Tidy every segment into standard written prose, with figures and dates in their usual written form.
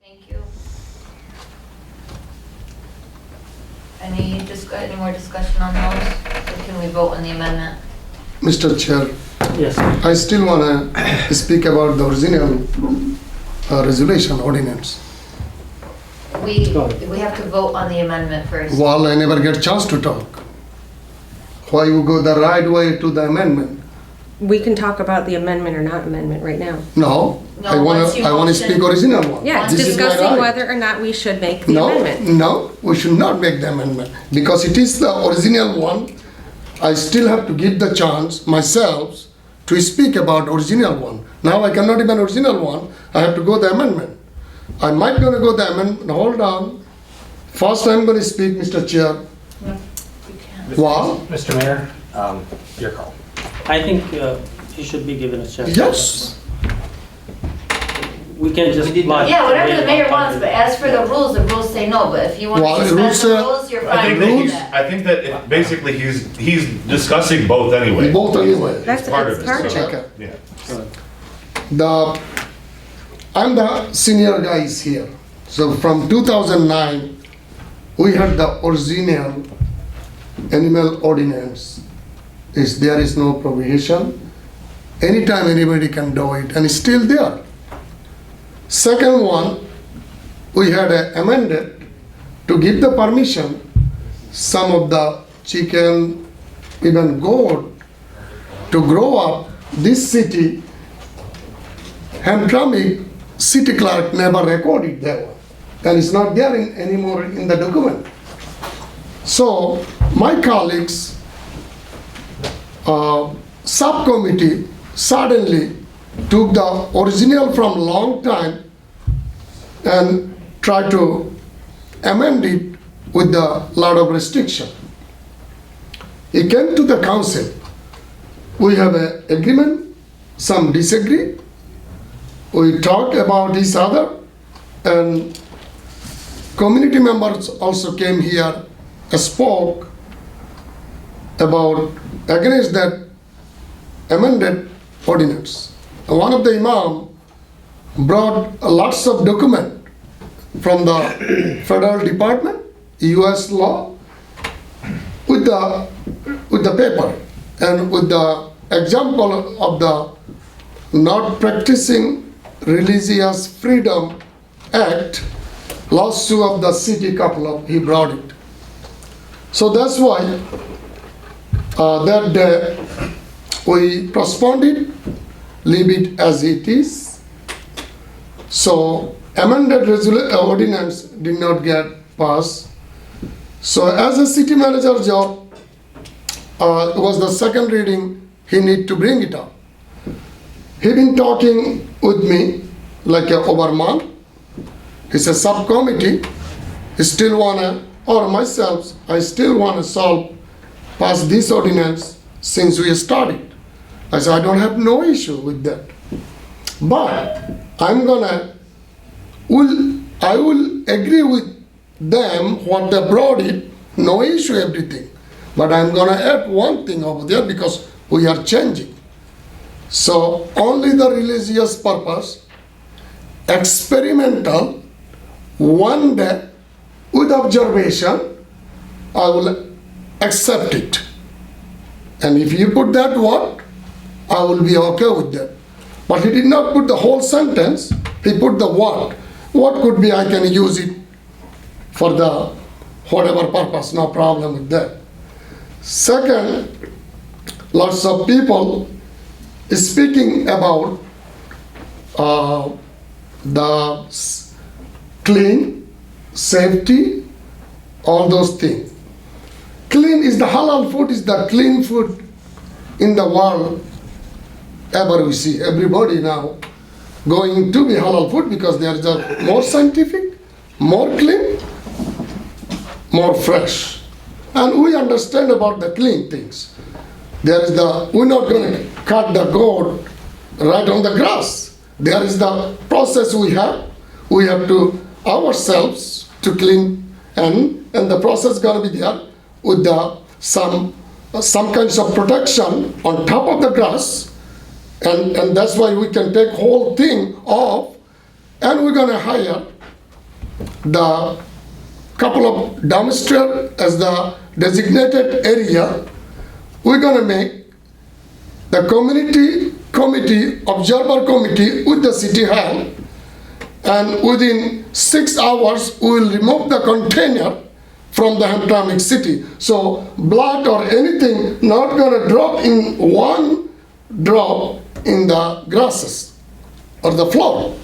Thank you. Any more discussion on those? Or can we vote on the amendment? Mr. Chair, Yes. I still want to speak about the original resolution ordinance. We Go ahead. have to vote on the amendment first. Well, I never get a chance to talk. Why you go the right way to the amendment? We can talk about the amendment or not amendment right now. No, I No, want once you to motion- speak original one. Yeah, it's This is my discussing right. whether or not we should make the No, amendment. no, we should not make the amendment because it is the original one. I still have to give the chance myself to speak about original one. Now I cannot even original one. I have to go the amendment. I might gonna go the amendment. Hold on. First, I'm gonna speak, Mr. Chair. You can't. Wow. Mr. Mayor, your call. I think he should be given a chance. Yes. We can just. Yeah, whatever the mayor wants, but as for the rules say no, but if you want Well, to the suspend rules the say- rules, you're I fine think with that he's, that. I think that basically he's discussing both anyway. Both anyway. That's part it's of it, part of so- it. Okay. Yeah. I'm the senior guys here. So from 2009, we had the original animal ordinance. There is no prohibition. Anytime anybody can do it, and it's still there. Second one, we had amended to give the permission some of the chicken, even goat, to grow up. This city, Hamtramck city clerk never recorded that one, and it's not there anymore in the document. So my colleagues, subcommittee suddenly took the original from long time and tried to amend it with a lot of restriction. It came to the council. We have an agreement, some disagree. We talked about each other, and community members also came here, spoke about against that amended ordinance. And one of the imam brought lots of document from the federal department, US law, with the paper and with the example of the not practicing religious freedom act, lawsuit of the city couple of, he brought it. So that's why that day we postponed it, leave it as it is. So amended ordinance did not get passed. So as a city manager job, it was the second reading, he need to bring it up. He been talking with me like over a month. It's a subcommittee. He still wanna, or myself, I still wanna pass this ordinance since we started. I said, I don't have no issue with that. But I will agree with them what they brought it, no issue everything. But I'm gonna add one thing over there because we are changing. So only the religious purpose, experimental, one day with observation, I will accept it. And if you put that word, I will be okay with that. But he did not put the whole sentence, he put the word. What could be, I can use it for the whatever purpose, no problem with that. Second, lots of people speaking about the clean, safety, all those things. Clean is the halal food, is the clean food in the world ever we see. Everybody now going to be halal food because there is a more scientific, more clean, more fresh. And we understand about the clean things. We're not going to cut the goat right on the grass. There is the process we have. We have to ourselves to clean, and the process going to be there with some kinds of protection on top of the grass, and that's why we can take whole thing off, and we're going to hire the couple of downstairs as the designated area. We're gonna make the community committee, observer committee with the city hall, and within 6 hours, we will remove the container from the Hamtramck city. So blood or anything not gonna drop in one drop in the grasses or the floor.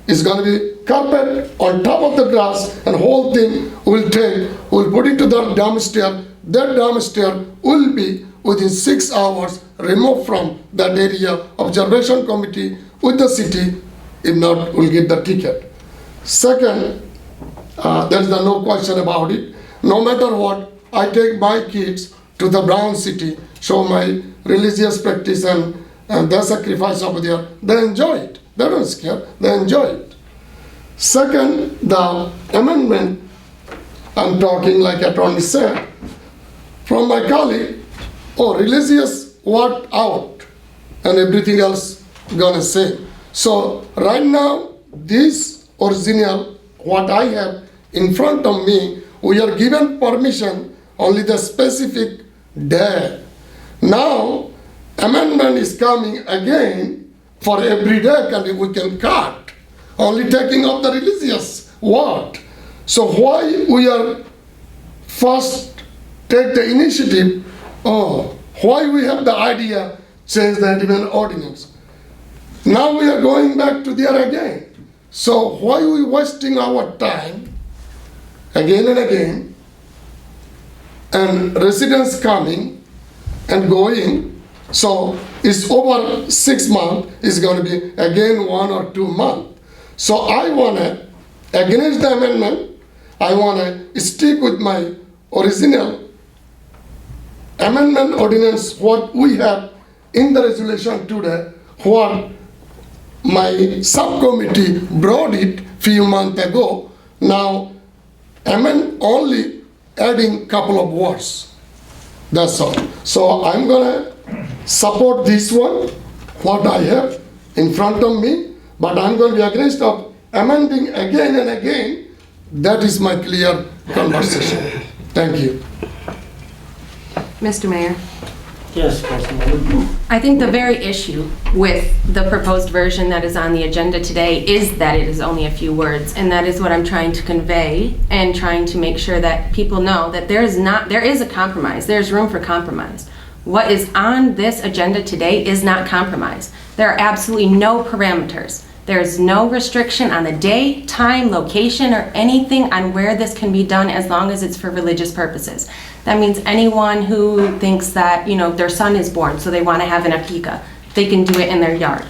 It's gonna be carpet on top of the grass, and whole thing we'll put into the downstairs. That downstairs will be within 6 hours removed from that area. Observation committee with the city, if not, we'll get the ticket. Second, there's no question about it. No matter what, I take my kids to the Brown City, show my religious practice and their sacrifice over there. They enjoy it. They don't scare, they enjoy it. Second, the amendment, I'm talking like attorney said, from my colleague, religious word out and everything else gonna say. So right now, this original, what I have in front of me, we are given permission only the specific day. Now, amendment is coming again for every day, and we can cut, only taking up the religious word. So why we are first take the initiative, why we have the idea change the even ordinance. Now we are going back to there again. So why we wasting our time again and again, and residents coming and going? So it's over 6 months, it's going to be again 1 or 2 months. So I want to, against the amendment, I want to stick with my original amendment ordinance, what we have in the resolution today, what my subcommittee brought it few months ago. Now, amend only adding couple of words. That's all. So I'm gonna support this one, what I have in front of me, but I'm going to be against of amending again and again. That is my clear conversation. Thank you. Mr. Mayor, Yes, Councilwoman. I think the very issue with the proposed version that is on the agenda today is that it is only a few words, and that is what I'm trying to convey and trying to make sure that people know that there is a compromise. There's room for compromise. What is on this agenda today is not compromise. There are absolutely no parameters. There's no restriction on the day, time, location, or anything on where this can be done as long as it's for religious purposes. That means anyone who thinks that, their son is born, so they want to have an akika, they can do it in their yard.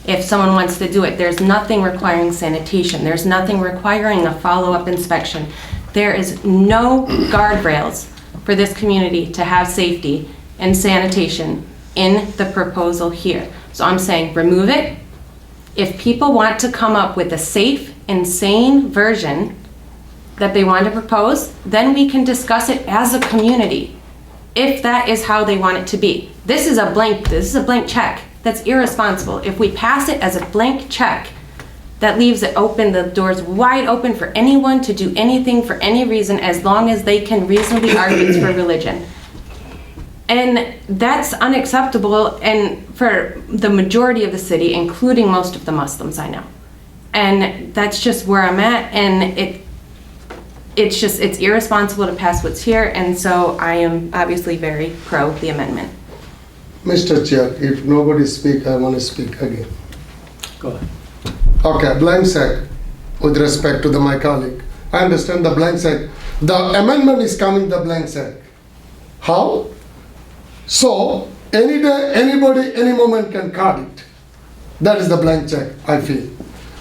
If someone wants to do it, there's nothing requiring sanitation. There's nothing requiring a follow-up inspection. There is no guardrails for this community to have safety and sanitation in the proposal here. So I'm saying remove it. If people want to come up with a safe and sane version that they want to propose, then we can discuss it as a community, if that is how they want it to be. This is a blank check. That's irresponsible. If we pass it as a blank check, that leaves it open, the doors wide open for anyone to do anything for any reason, as long as they can reasonably argue it's for religion. And that's unacceptable, and for the majority of the city, including most of the Muslims I know. And that's just where I'm at, and it's irresponsible to pass what's here, and so I am obviously very pro the amendment. Mr. Chair, if nobody speak, I want to speak again. Go ahead. Okay, blank check with respect to my colleague. I understand the blank check. The amendment is coming the blank check. How? So, any day, anybody, any moment can cut it. That is the blank check, I feel.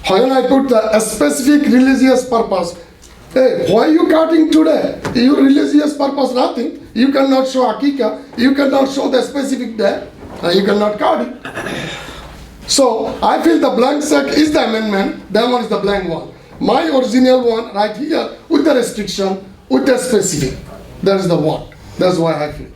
When I put a specific religious purpose, hey, why are you cutting today? You religious purpose, nothing. You cannot show akika, you cannot show the specific day, and you cannot cut it. So, I feel the blank check is the amendment, that one is the blank one. My original one right here, with the restriction, with the specific, that is the one. That's why I feel.